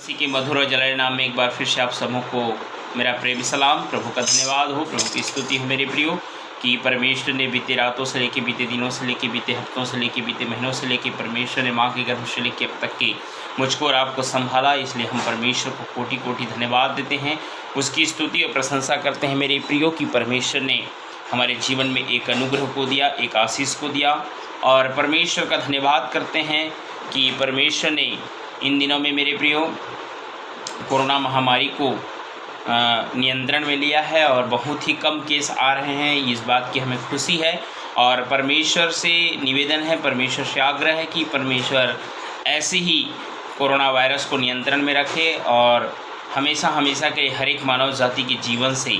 इसी के मधुर और जलाय नाम में एक बार फिर से आप सबों को मेरा प्रेम सलाम। प्रभु का धन्यवाद हो, प्रभु की स्तुति हो मेरे प्रियो कि परमेश्वर ने बीते रातों से लेके बीते दिनों से लेके बीते हफ्तों से लेके बीते महीनों से लेके परमेश्वर ने माँ के गर्भ से लेके अब तक के मुझको और आपको संभाला। इसलिए हम परमेश्वर को कोटि कोटि धन्यवाद देते हैं, उसकी स्तुति और प्रशंसा करते हैं मेरे प्रियो कि परमेश्वर ने हमारे जीवन में एक अनुग्रह को दिया, एक आशीष को दिया। और परमेश्वर का धन्यवाद करते हैं कि परमेश्वर ने इन दिनों में मेरे प्रियो कोरोना महामारी को नियंत्रण में लिया है और बहुत ही कम केस आ रहे हैं। इस बात की हमें खुशी है और परमेश्वर से निवेदन है, परमेश्वर से आग्रह है कि परमेश्वर ऐसे ही कोरोना वायरस को नियंत्रण में रखे और हमेशा हमेशा के हर एक मानव जाति के जीवन से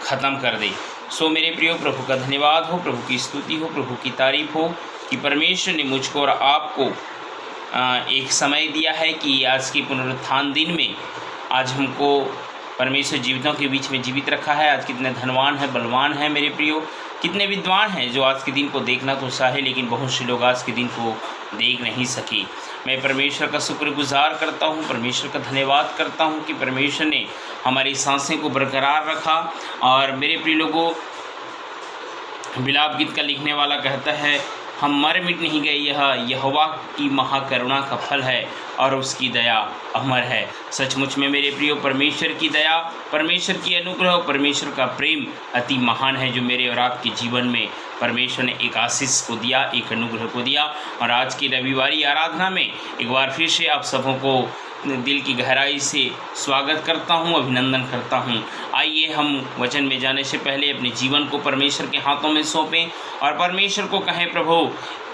ख़त्म कर दे। सो मेरे प्रियो, प्रभु का धन्यवाद हो, प्रभु की स्तुति हो, प्रभु की तारीफ हो कि परमेश्वर ने मुझको और आपको एक समय दिया है कि आज की पुनरुत्थान दिन में आज हमको परमेश्वर जीवितों के बीच में जीवित रखा है। आज कितने धनवान हैं, बलवान हैं मेरे प्रियो, कितने विद्वान हैं जो आज के दिन को देखना तो चाहे, लेकिन बहुत से लोग आज के दिन को देख नहीं सके। मैं परमेश्वर का शुक्रगुजार करता हूँ, परमेश्वर का धन्यवाद करता हूँ कि परमेश्वर ने हमारी सांसें को बरकरार रखा। और मेरे प्रिय लोगों, विलाप गीत का लिखने वाला कहता है, हम मर मिट नहीं गए, यह यहोवा की महाकरुणा का फल है और उसकी दया अमर है। सचमुच में मेरे प्रियो, परमेश्वर की दया, परमेश्वर की अनुग्रह, परमेश्वर का प्रेम अति महान है जो मेरे और आपके जीवन में परमेश्वर ने एक आशीष को दिया, एक अनुग्रह को दिया। और आज की रविवारी आराधना में एक बार फिर से आप सबों को दिल की गहराई से स्वागत करता हूं, अभिनंदन करता हूं। आइए हम वचन में जाने से पहले अपने जीवन को परमेश्वर के हाथों में सौंपें और परमेश्वर को कहें, प्रभु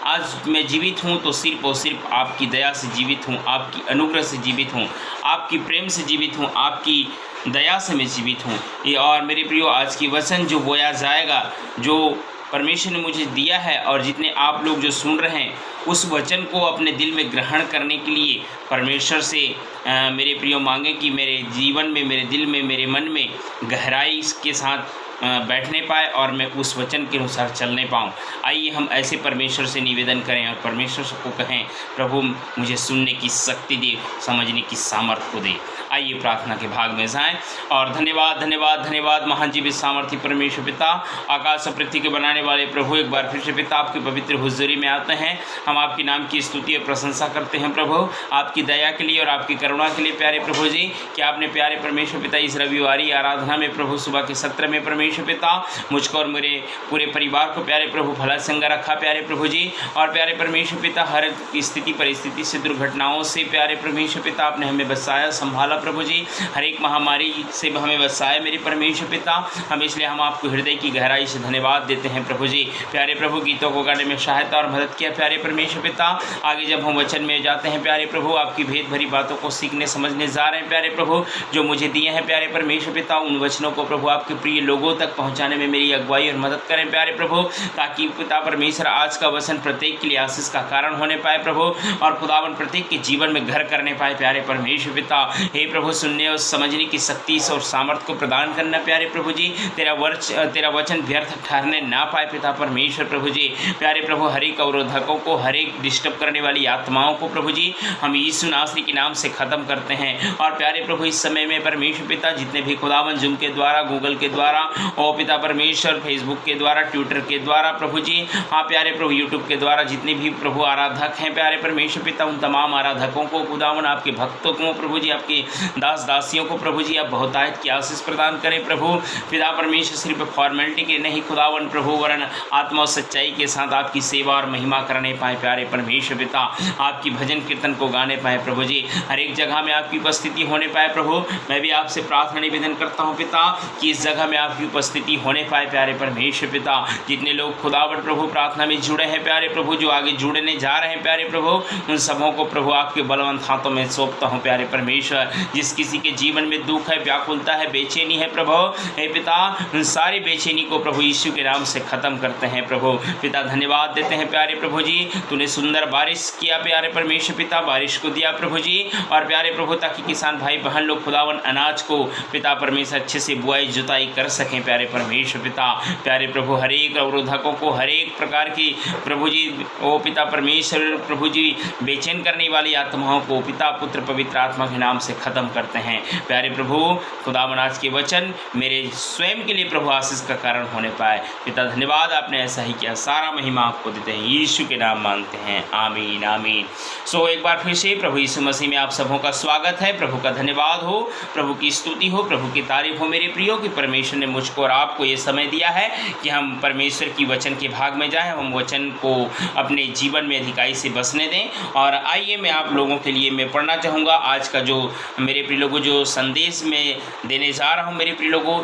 आज मैं जीवित हूं तो सिर्फ और सिर्फ आपकी दया से जीवित हूं, आपकी अनुग्रह से जीवित हूं, आपकी प्रेम से जीवित हूं, आपकी दया से मैं जीवित हूं। ये और मेरे प्रियो, आज की वचन जो बोया जाएगा, जो परमेश्वर ने मुझे दिया है और जितने आप लोग जो सुन रहे हैं, उस वचन को अपने दिल में ग्रहण करने के लिए परमेश्वर से मेरे प्रियो मांगे कि मेरे जीवन में, मेरे दिल में, मेरे मन में गहराई के साथ बैठने पाए और मैं उस वचन के अनुसार चलने पाऊँ। आइए हम ऐसे परमेश्वर से निवेदन करें और परमेश्वर को कहें, प्रभु मुझे सुनने की शक्ति दे, समझने की सामर्थ्य को दे। आइए प्रार्थना के भाग में जाएं और धन्यवाद धन्यवाद धन्यवाद महान जीवित सामर्थ्य परमेश्वर पिता, आकाश और पृथ्वी के बनाने वाले प्रभु, एक बार फिर से पिता आपकी पवित्र हुजूरी में आते हैं। हम आपके नाम की स्तुति और प्रशंसा करते हैं प्रभु, आपकी दया के लिए और आपकी करुणा के लिए प्यारे प्रभु जी, कि आपने प्यारे परमेश्वर पिता इस रविवारी आराधना में प्रभु सुबह के सत्र में परमेश्वर पिता मुझको और मेरे पूरे परिवार को प्यारे प्रभु भला संग रखा प्यारे प्रभु जी। और प्यारे परमेश्वर पिता हर स्थिति परिस्थिति से, दुर्घटनाओं से प्यारे परमेश्वर पिता आपने हमें बचाया, संभाला प्रभु जी। हर एक महामारी से हमें बचाया मेरे परमेश्वर पिता। हम इसलिए हम आपको हृदय की गहराई से धन्यवाद देते हैं प्रभु जी। प्यारे प्रभु गीतों को गाने में सहायता और मदद किया प्यारे परमेश्वर पिता। आगे जब हम वचन में जाते हैं प्यारे प्रभु, आपकी भेद भरी बातों को सीखने समझने जा रहे हैं प्यारे प्रभु, जो मुझे दिए हैं प्यारे परमेश्वर पिता, उन वचनों को प्रभु आपके प्रिय लोगों तक पहुंचाने में मेरी अगुवाई और मदद करें प्यारे प्रभु, ताकि पिता परमेश्वर आज का वचन प्रत्येक के लिए आशीष का कारण होने पाए प्रभु, और खुदावन प्रत्येक के जीवन में घर करने पाए प्यारे परमेश्वर पिता। हे प्रभु, सुनने और समझने की शक्ति और सामर्थ्य को प्रदान करना प्यारे प्रभु जी। तेरा वचन व्यर्थ ठहरने ना पाए पिता परमेश्वर प्रभु जी। प्यारे प्रभु, हर एक अवरोधकों को, हर एक डिस्टर्ब करने वाली आत्माओं को प्रभु जी हम यीशु नासरी के नाम से ख़त्म करते हैं। और प्यारे प्रभु, इस समय में परमेश्वर पिता जितने भी खुदावन जूम के द्वारा, गूगल के द्वारा, और पिता परमेश्वर फेसबुक के द्वारा, ट्विटर के द्वारा प्रभु जी, हाँ प्यारे प्रभु यूट्यूब के द्वारा जितने भी प्रभु आराधक हैं प्यारे परमेश्वर पिता, उन तमाम आराधकों को खुदावन, आपके भक्तों को प्रभु जी, आपके दास दासियों को प्रभु जी आप बहुतायत की आशीष प्रदान करें प्रभु। पिता परमेश्वर सिर्फ फॉर्मेलिटी के नहीं खुदावन प्रभु, वरन आत्मा और सच्चाई के साथ आपकी सेवा और महिमा करने पाए प्यारे परमेश्वर पिता। आपकी भजन कीर्तन को गाने पाए प्रभु जी, हर एक जगह में आपकी उपस्थिति होने पाए प्रभु। मैं भी आपसे प्रार्थना निवेदन करता हूँ पिता कि इस जगह में आपकी उपस्थिति होने पाए प्यारे परमेश्वर पिता। जितने लोग खुदावन प्रभु प्रार्थना में जुड़े हैं प्यारे प्रभु, जो आगे जुड़ने जा रहे हैं प्यारे प्रभु, उन सबों को प्रभु आपके बलवंत हाथों में सौंपता हूँ प्यारे परमेश्वर। जिस किसी के जीवन में दुख है, व्याकुलता है, बेचैनी है प्रभु, हे पिता उन सारी बेचैनी को प्रभु यीशु के नाम से ख़त्म करते हैं प्रभु पिता। धन्यवाद देते हैं प्यारे प्रभु जी, तूने सुंदर बारिश किया प्यारे परमेश्वर पिता, बारिश को दिया प्रभु जी। और प्यारे प्रभु, ताकि किसान भाई बहन लोग खुदावन अनाज को पिता परमेश्वर अच्छे से बुआई जुताई कर सकें प्यारे परमेश्वर पिता। प्यारे प्रभु हर एक अवरोधकों को, हर एक प्रकार की प्रभु जी ओ पिता परमेश्वर प्रभु जी बेचैन करने वाली आत्माओं को पिता पुत्र पवित्र आत्मा के नाम से ख़त्म करते हैं। प्यारे प्रभु खुदावन आज के वचन मेरे स्वयं के लिए प्रभु आशीष का कारण होने पाए। पिता धन्यवाद, आपने ऐसा ही किया, सारा महिमा आपको देते हैं, यीशु के नाम मांगते हैं, आमीन आमीन। सो एक बार फिर से प्रभु यीशु मसीह में आप सबों का स्वागत है। प्रभु का धन्यवाद हो, प्रभु की स्तुति हो, प्रभु की तारीफ हो मेरे प्रियो कि परमेश्वर ने मुझको और आपको ये समय दिया है कि हम परमेश्वर की वचन के भाग में जाएं, हम वचन को अपने जीवन में अधिकाई से बसने दें। और आइए मैं आप लोगों के लिए मैं पढ़ना चाहूँगा आज का जो मेरे प्रिय लोगों जो संदेश में देने जा रहा हूँ। मेरे प्रिय लोगों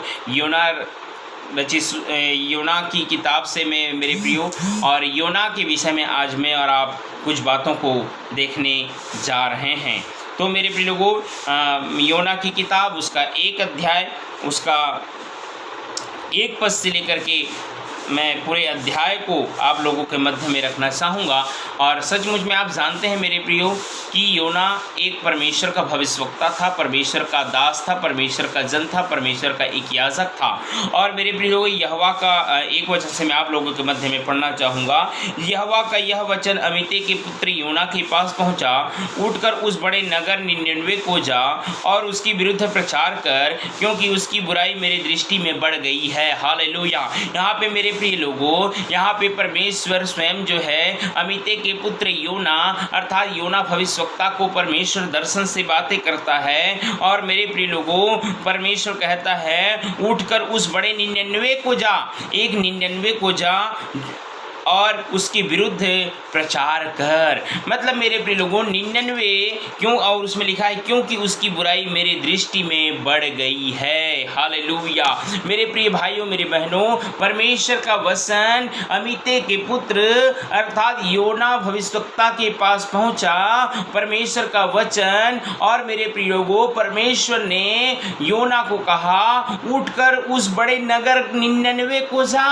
योना की किताब से मैं मेरे प्रियो और योना के विषय में आज मैं और आप कुछ बातों को देखने जा रहे हैं। तो मेरे प्रिय लोगों योना की किताब उसका 1 अध्याय उसका 1 पद से लेकर के मैं पूरे अध्याय को आप लोगों के मध्य में रखना चाहूँगा। और सचमुच में आप जानते हैं मेरे प्रियो कि योना एक परमेश्वर का भविष्यवक्ता था, परमेश्वर का दास था, परमेश्वर का जन था, परमेश्वर का एक याजक था। और मेरे प्रियो यहोवा का एक वचन से मैं आप लोगों के मध्य में पढ़ना चाहूँगा। यहोवा का यह वचन अमित्ते के पुत्र योना के पास पहुँचा, उठकर उस बड़े नगर निन्यानवे को जा और उसकी विरुद्ध प्रचार कर, क्योंकि उसकी बुराई मेरी दृष्टि में बढ़ गई है। हालेलुया। यहाँ पे मेरे प्रिय लोगों, यहाँ पे परमेश्वर स्वयं जो है अमित्ते के पुत्र योना अर्थात योना भविष्यवक्ता को परमेश्वर दर्शन से बातें करता है। और मेरे प्रिय लोगों परमेश्वर कहता है उठकर उस बड़े 99 को जा, एक 99 को जा और उसके विरुद्ध प्रचार कर। मतलब मेरे प्रिय लोगों 99 क्यों, और उसमें लिखा है क्योंकि उसकी बुराई मेरी दृष्टि में बढ़ गई है। हालेलुया। मेरे प्रिय भाइयों मेरे बहनों, परमेश्वर का वचन अमित्ते के पुत्र अर्थात योना भविष्यवक्ता के पास पहुंचा, परमेश्वर का वचन। और मेरे प्रिय लोगों परमेश्वर ने योना को कहा उठकर उस बड़े नगर 99 को जा।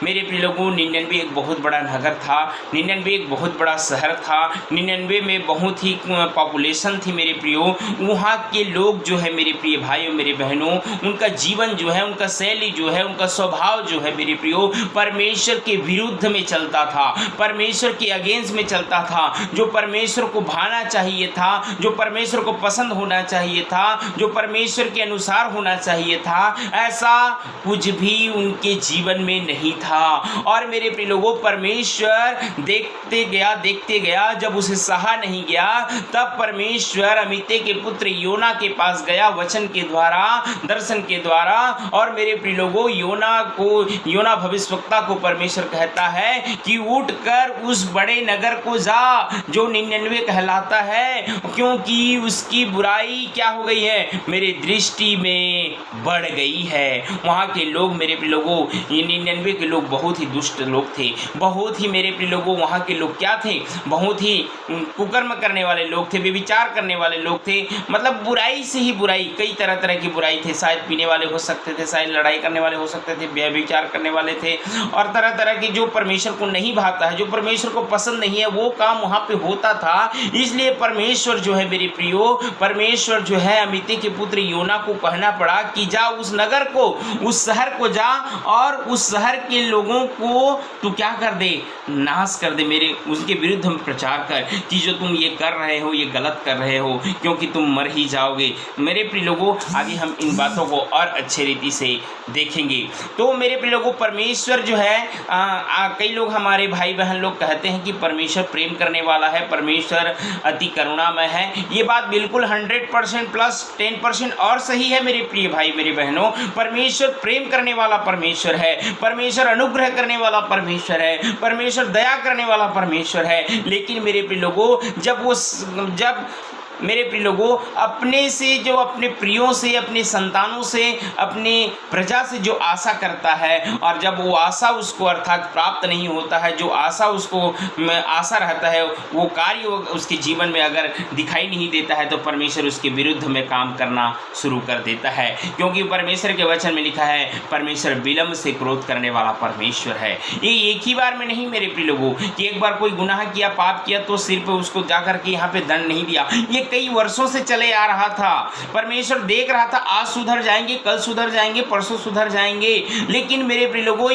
मेरे प्रिय लोगों 99 एक बहुत बड़ा नगर था, 99 एक बहुत बड़ा शहर था, 99 में बहुत ही पॉपुलेशन थी मेरे प्रियो। वहाँ के लोग जो है मेरे प्रिय भाइयों मेरे बहनों, उनका जीवन जो है, उनका शैली जो है, उनका स्वभाव जो है मेरे प्रियो परमेश्वर के विरुद्ध में चलता था, परमेश्वर के अगेंस्ट में चलता था। जो परमेश्वर को भाना चाहिए था, जो परमेश्वर को पसंद होना चाहिए था, जो परमेश्वर के अनुसार होना चाहिए था, ऐसा कुछ भी उनके जीवन में नहीं था। और मेरे प्रिय लोगों परमेश्वर देखते गया जब उसे सहा नहीं गया, तब परमेश्वर अमित्ते के पुत्र योना के पास गया वचन के द्वारा, दर्शन के द्वारा। और मेरे प्रिय लोगों योना भविष्यवक्ता को परमेश्वर कहता है कि उठकर उस बड़े नगर को जा जो 99 कहलाता है, क्योंकि उसकी बुराई क्या हो गई है, मेरी दृष्टि में बढ़ गई है। वहाँ के लोग मेरे प्रिय लोगों ये 99 के लोग बहुत ही दुष्ट लोग थे, बहुत ही मेरे प्रिय लोगों वहाँ के लोग क्या थे, बहुत ही कुकर्म करने वाले लोग थे, व्यभिचार करने वाले लोग थे। मतलब बुराई से ही बुराई, कई तरह तरह की बुराई थे। शायद पीने वाले हो सकते थे, शायद लड़ाई करने वाले हो सकते थे, व्यभिचार करने वाले थे, और तरह तरह की जो परमेश्वर को नहीं भाता है, जो परमेश्वर को पसंद नहीं है, वो काम वहाँ पे होता था। इसलिए परमेश्वर जो है मेरे प्रियो, परमेश्वर जो है अमित्ते के पुत्र योना को कहना पड़ा कि जा उस नगर को, उस शहर को जा और उस शहर के लोगों को तू क्या कर दे, नाश कर दे, मेरे उसके विरुद्ध में प्रचार कर कि जो तुम ये कर रहे हो ये गलत कर रहे हो, क्योंकि तुम मर ही जाओगे। मेरे प्रिय लोगों आगे हम इन बातों को और अच्छे रीति से देखेंगे। तो मेरे प्रिय लोगों परमेश्वर जो है कई लोग हमारे भाई बहन लोग कहते हैं कि परमेश्वर प्रेम करने वाला है, परमेश्वर अति करुणामय है। ये बात बिल्कुल 100% प्लस 10% और सही है मेरे प्रिय भाई मेरे बहनों। परमेश्वर प्रेम करने वाला परमेश्वर है, परमेश्वर अनुग्रह करने वाला परमेश्वर है, परमेश्वर दया करने वाला परमेश्वर है। लेकिन मेरे प्रिय लोगों जब मेरे प्रिय लोगों अपने से जो अपने प्रियों से, अपने संतानों से, अपने प्रजा से जो आशा करता है, और जब वो आशा उसको अर्थात प्राप्त नहीं होता है, जो आशा उसको आशा रहता है, वो कार्य उसके जीवन में अगर दिखाई नहीं देता है, तो परमेश्वर उसके विरुद्ध में काम करना शुरू कर देता है। क्योंकि परमेश्वर के वचन में लिखा है परमेश्वर विलंब से क्रोध करने वाला परमेश्वर है। ये एक ही बार में नहीं मेरे प्रिय लोगों कि एक बार कोई गुनाह किया, पाप किया तो सिर पे उसको जाकर के यहाँ पे दंड नहीं दिया। ये कई वर्षों से चले आ रहा था। परमेश्वर देख रहा था आज सुधर जाएंगे, कल सुधर जाएंगे, परसों सुधर जाएंगे, लेकिन मेरे प्रिय लोगों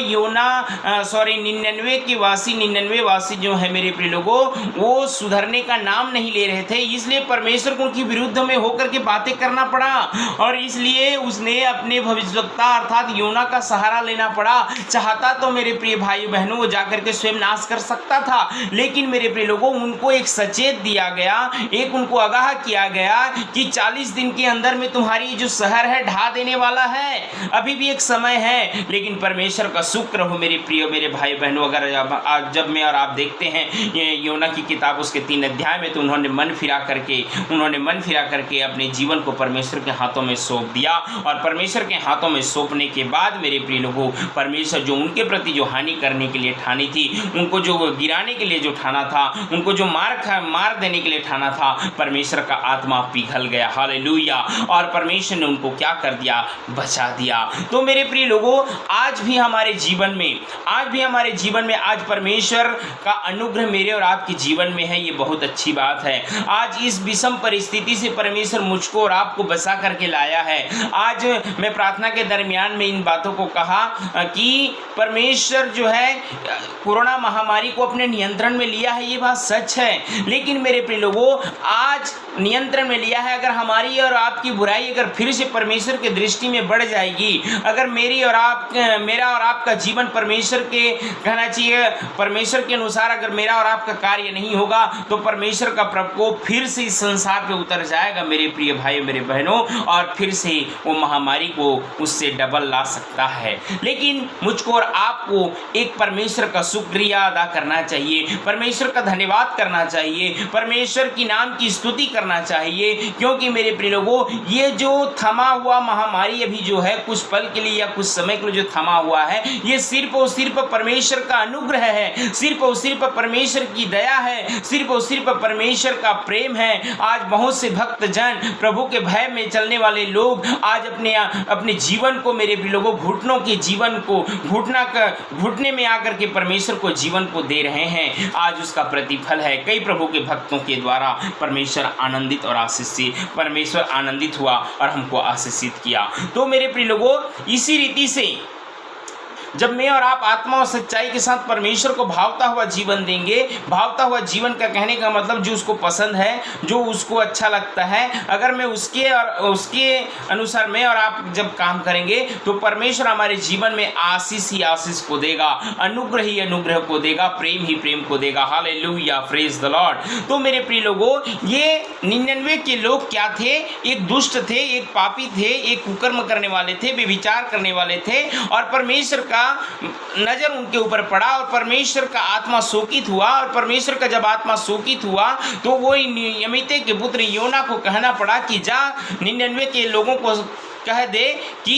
निन्यानवे वासी जो है मेरे प्रिय लोगों वो सुधरने का नाम नहीं ले रहे थे। इसलिए परमेश्वर को उनकी विरुद्ध में होकर के बातें करना पड़ा और इसलिए उसने अपने भविष्यवक्ता अर्थात योना का सहारा लेना पड़ा। चाहता तो मेरे प्रिय भाई बहनों वो जाकर के स्वयं नाश कर सकता था, लेकिन मेरे प्रिय लोगों उनको एक सचेत दिया गया, एक उनको आगाह किया गया कि 40 दिन के अंदर में तुम्हारी जो शहर है ढा देने वाला है, अभी भी एक समय है। लेकिन परमेश्वर का शुक्र हो मेरे प्रिय मेरे भाई बहनों, अगर जब मैं और आप देखते हैं ये योना की किताब उसके 3 अध्याय में, तो उन्होंने मन फिरा करके अपने जीवन को परमेश्वर के हाथों में सौंप दिया और परमेश्वर के हाथों में सौंपने के बाद मेरे प्रिय लोगों परमेश्वर जो उनके प्रति जो हानि करने के लिए ठानी थी, उनको जो गिराने के लिए जो ठाना था, उनको जो मार देने के लिए ठाना था, परमेश्वर का आत्मा पिघल गया। हालेलुया। और परमेश्वर ने उनको क्या कर दिया? बचा दिया। तो मेरे प्रिय लोगों आज भी हमारे जीवन में आज परमेश्वर का अनुग्रह मेरे और आपके जीवन में है, ये बहुत अच्छी बात है। आज इस विषम परिस्थिति से परमेश्वर मुझको और आपको बचा करके लाया है। आज मैं प्रार्थना के दरमियान में इन बातों को कहा कि परमेश्वर जो है कोरोना महामारी को अपने नियंत्रण में लिया है, ये बात सच है। लेकिन मेरे प्रिय लोगों आज नियंत्रण में लिया है, अगर हमारी और आपकी बुराई अगर फिर से परमेश्वर के दृष्टि में बढ़ जाएगी, अगर मेरा और आपका जीवन परमेश्वर के कहना चाहिए परमेश्वर के अनुसार अगर मेरा और आपका कार्य नहीं होगा, तो परमेश्वर का प्रकोप फिर से इस संसार पे उतर जाएगा मेरे प्रिय भाई मेरे बहनों, और फिर से वो महामारी को उससे डबल ला सकता है। लेकिन मुझको और आपको एक परमेश्वर का शुक्रिया अदा करना चाहिए, परमेश्वर का धन्यवाद करना चाहिए, परमेश्वर की नाम की स्तुति करना चाहिए, क्योंकि मेरे प्रिय लोगों ये जो थमा हुआ महामारी अभी जो है कुछ पल के लिए या कुछ समय के लिए जो थमा हुआ है, ये सिर्फ और सिर्फ परमेश्वर का अनुग्रह है, सिर्फ और सिर्फ परमेश्वर की दया है, सिर्फ और सिर्फ परमेश्वर का प्रेम है। आज बहुत से भक्त जन प्रभु के भय में चलने वाले लोग आज अपने जीवन को मेरे प्रिय लोगों घुटनों के जीवन को घुटने में आकर के परमेश्वर को जीवन को दे रहे हैं। आज उसका प्रतिफल है कई प्रभु के भक्तों के द्वारा परमेश्वर आनंदित और परमेश्वर आनंदित हुआ और हमको आशीषित किया। तो मेरे प्रिय लोगों इसी रीति से जब मैं और आप आत्मा और सच्चाई के साथ परमेश्वर को भावता हुआ जीवन देंगे, भावता हुआ जीवन का कहने का मतलब जो उसको पसंद है, जो उसको अच्छा लगता है, अगर मैं उसके अनुसार मैं और आप जब काम करेंगे तो परमेश्वर हमारे जीवन में आशीष ही आशीष को देगा, अनुग्रह ही अनुग्रह को देगा, प्रेम ही प्रेम को देगा। Hallelujah, praise the Lord. तो मेरे प्रिय लोगों ये 99 के लोग क्या थे? एक दुष्ट थे, एक पापी थे, एक कुकर्म करने वाले थे, व्यभिचार करने वाले थे और परमेश्वर का नजर उनके ऊपर पड़ा और परमेश्वर का आत्मा शोकित हुआ। और परमेश्वर का जब आत्मा शोकित हुआ तो वो यमिते के पुत्र योना को कहना पड़ा कि जा 99 के लोगों को कह दे कि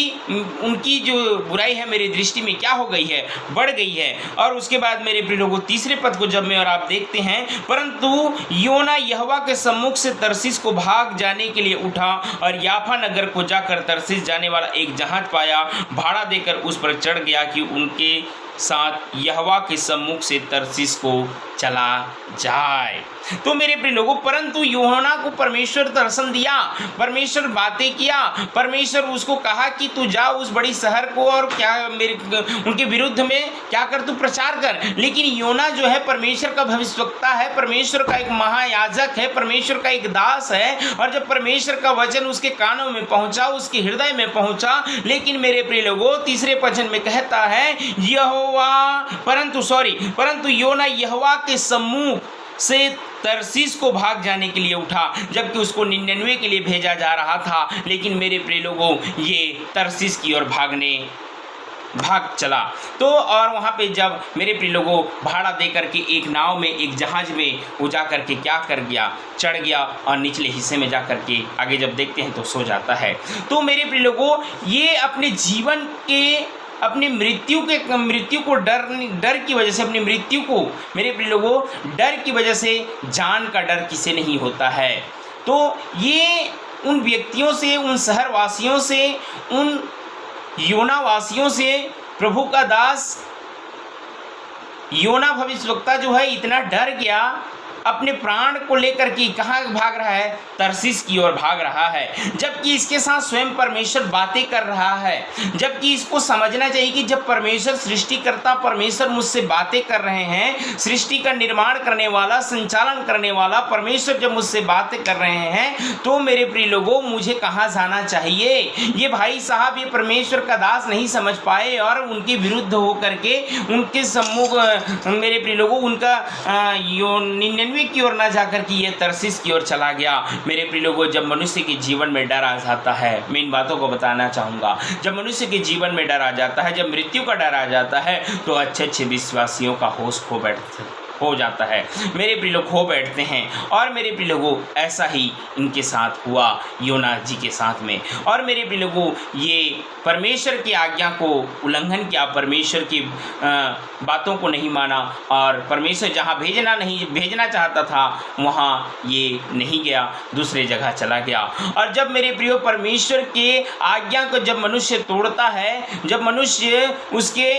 उनकी जो बुराई है मेरी दृष्टि में क्या हो गई है, बढ़ गई है। और उसके बाद मेरे प्रिय लोगों तीसरे पद को जब मैं और आप देखते हैं, परंतु योना यहोवा के सम्मुख से तरसीस को भाग जाने के लिए उठा और याफा नगर को जाकर तरसीस जाने वाला एक जहाज पाया, भाड़ा देकर उस पर चढ़ गया कि उनके साथ यहोवा के सम्मुख से तरसीस को चला जाए। तो मेरे प्रिय लोगों परंतु यूहन्ना को परमेश्वर दर्शन दिया, परमेश्वर बातें किया, परमेश्वर उसको कहा कि तू जा उस बड़ी शहर को और क्या उनके विरुद्ध में क्या कर, तू प्रचार कर। लेकिन योना जो है परमेश्वर का भविष्यवक्ता है, परमेश्वर का एक महायाजक है, परमेश्वर का एक दास है। और जब परमेश्वर का वचन उसके कानों में पहुंचा, उसके हृदय में पहुंचा, लेकिन मेरे प्रिय लोगों तीसरे वचन में कहता है परंतु योना यहोवा के सम्मुख से तरसीस को भाग जाने के लिए उठा, जबकि उसको 99 के लिए भेजा जा रहा था। लेकिन मेरे प्रिय लोगों ये तरसीस की ओर भाग चला। तो और वहाँ पे जब मेरे प्रिय लोगों भाड़ा दे करके एक नाव में, एक जहाज में वो जा करके क्या कर गया, चढ़ गया और निचले हिस्से में जा करके आगे जब देखते हैं तो सो जाता है। तो मेरे प्रिय लोगों ये अपने जीवन के अपनी मृत्यु को डर की वजह से, अपनी मृत्यु को मेरे प्रिय लोगों डर की वजह से, जान का डर किसे नहीं होता है। तो ये उन व्यक्तियों से, उन शहर वासियों से, उन योना वासियों से प्रभु का दास योना भविष्यवक्ता जो है इतना डर गया। अपने प्राण को लेकर के कहाँ भाग रहा है? तरसीस की ओर भाग रहा है, जबकि इसके साथ स्वयं परमेश्वर बातें कर रहा है। जबकि इसको समझना चाहिए कि जब परमेश्वर सृष्टिकर्ता परमेश्वर मुझसे बातें कर रहे हैं, सृष्टि का निर्माण करने वाला, संचालन करने वाला परमेश्वर जब मुझसे बातें कर रहे हैं, तो मेरे प्रिय लोगों मुझे कहाँ जाना चाहिए? ये भाई साहब ये परमेश्वर का दास नहीं समझ पाए और उनके विरुद्ध होकर के उनके सम्मुख मेरे प्रिय लोगों उनका 99 की ओर ना जाकर के ये तरसीस की ओर चला गया। मेरे प्रिय लोगों, जब मनुष्य के जीवन में डर आ जाता है, मैं इन बातों को बताना चाहूँगा, जब मनुष्य के जीवन में डर आ जाता है, जब मृत्यु का डर आ जाता है, तो अच्छे विश्वासियों का होश हो जाता है। मेरे प्रिय लोग खो बैठते हैं। और मेरे प्रिय लोगों ऐसा ही इनके साथ हुआ योना जी के साथ में। और मेरे प्रिय लोगों ये परमेश्वर की आज्ञा को उल्लंघन किया, परमेश्वर की बातों को नहीं माना और परमेश्वर जहाँ भेजना चाहता था वहाँ ये नहीं गया, दूसरे जगह चला गया। और जब मेरे प्रियो परमेश्वर के आज्ञा को जब मनुष्य तोड़ता है, जब मनुष्य उसके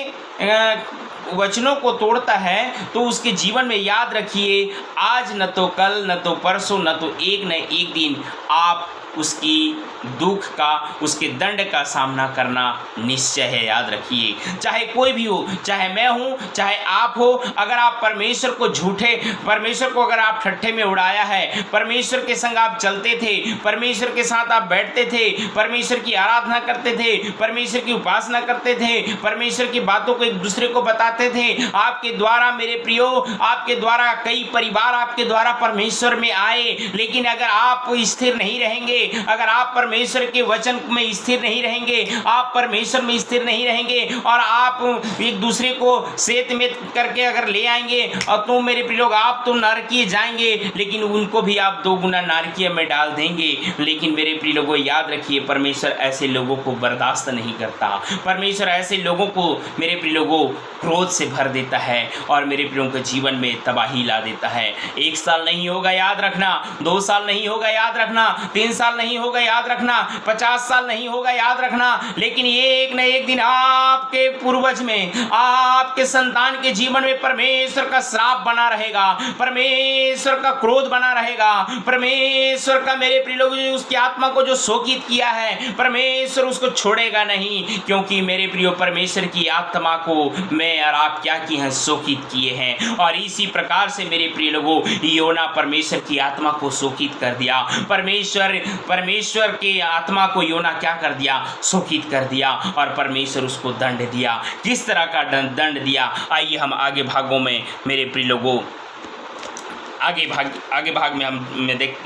वचनों को तोड़ता है, तो उसके जीवन में याद रखिए, आज न तो कल, न तो परसों, न तो एक न एक दिन आप उसकी दुख का, उसके दंड का सामना करना निश्चय है। याद रखिए, चाहे कोई भी हो, चाहे मैं हूँ, चाहे आप हो, अगर आप परमेश्वर को अगर आप ठट्ठे में उड़ाया है, परमेश्वर के संग आप चलते थे, परमेश्वर के साथ आप बैठते थे, परमेश्वर की आराधना करते थे, परमेश्वर की उपासना करते थे, परमेश्वर की बातों को एक दूसरे को बताते थे, आपके द्वारा मेरे प्रियो, आपके द्वारा कई परिवार आपके द्वारा परमेश्वर में आए, लेकिन अगर आप स्थिर नहीं रहेंगे, अगर आप परमेश्वर के वचन में स्थिर नहीं रहेंगे, आप परमेश्वर में स्थिर नहीं रहेंगे और आप एक दूसरे को सेत में करके अगर ले आएंगे, और तो मेरे प्रिय लोग आप तो नरकीय जाएंगे, लेकिन उनको भी आप 2 गुना नरकीय में डाल देंगे। लेकिन मेरे प्रिय लोगों याद रखिए, परमेश्वर ऐसे लोगों को बर्दाश्त नहीं करता। परमेश्वर ऐसे लोगों को मेरे प्रिय लोगों क्रोध से भर देता है और मेरे प्रियों के जीवन में तबाही ला देता है। 1 साल नहीं होगा याद रखना, 2 साल नहीं होगा याद रखना, 3 साल नहीं होगा याद रखना, 50 साल नहीं होगा याद रखना, लेकिन एक न एक दिन आपके पूर्वज में, आपके संतान के जीवन में परमेश्वर का श्राप बना रहेगा, परमेश्वर का क्रोध बना रहेगा, परमेश्वर का मेरे प्रिय लोग उसकी आत्मा को जो शोकित किया है, परमेश्वर उसको छोड़ेगा नहीं, क्योंकि मेरे प्रियो परमेश्वर की आत्मा को मैं और आप क्या किए हैं? शोकित किए हैं। और इसी प्रकार से मेरे प्रिय लोगों योना परमेश्वर की आत्मा को शोकित कर दिया। परमेश्वर के आत्मा को योना क्या कर दिया? शोकित कर दिया और परमेश्वर उसको दंड दिया। किस तरह का दंड दिया? आइए हम आगे भागों में मेरे प्रिय लोगों आगे भाग में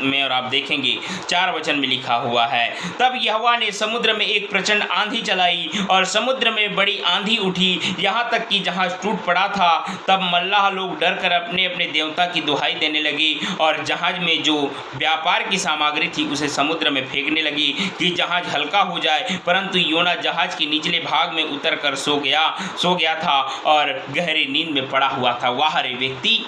मैं और आप देखेंगे। 4 वचन में लिखा हुआ है, तब यहोवा ने समुद्र में एक प्रचंड आंधी चलाई और समुद्र में बड़ी आंधी उठी, यहाँ तक कि जहाज टूट पड़ा था। तब मल्लाह लोग डर कर अपने अपने देवता की दुहाई देने लगे और जहाज में जो व्यापार की सामग्री थी उसे समुद्र में फेंकने लगी कि जहाज हल्का हो जाए। परंतु योना जहाज के निचले भाग में उतर कर सो गया था और गहरी नींद में पड़ा हुआ था। वाह रे व्यक्ति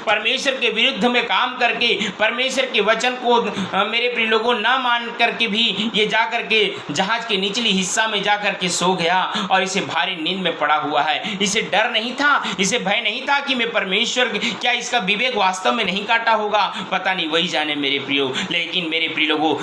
परमेश्वर के विरुद्ध में काम करके, परमेश्वर के वचन को मेरे प्रिय लोगों ना मान करके भी ये जा करके जहाज के निचली हिस्सा में जा करके सो गया और इसे भारी नींद में पड़ा हुआ है। इसे डर नहीं था, इसे भय नहीं था कि मैं परमेश्वर, क्या इसका विवेक वास्तव में नहीं काटा होगा? पता नहीं, वही जाने मेरे प्रियो। लेकिन मेरे प्रिय लोगों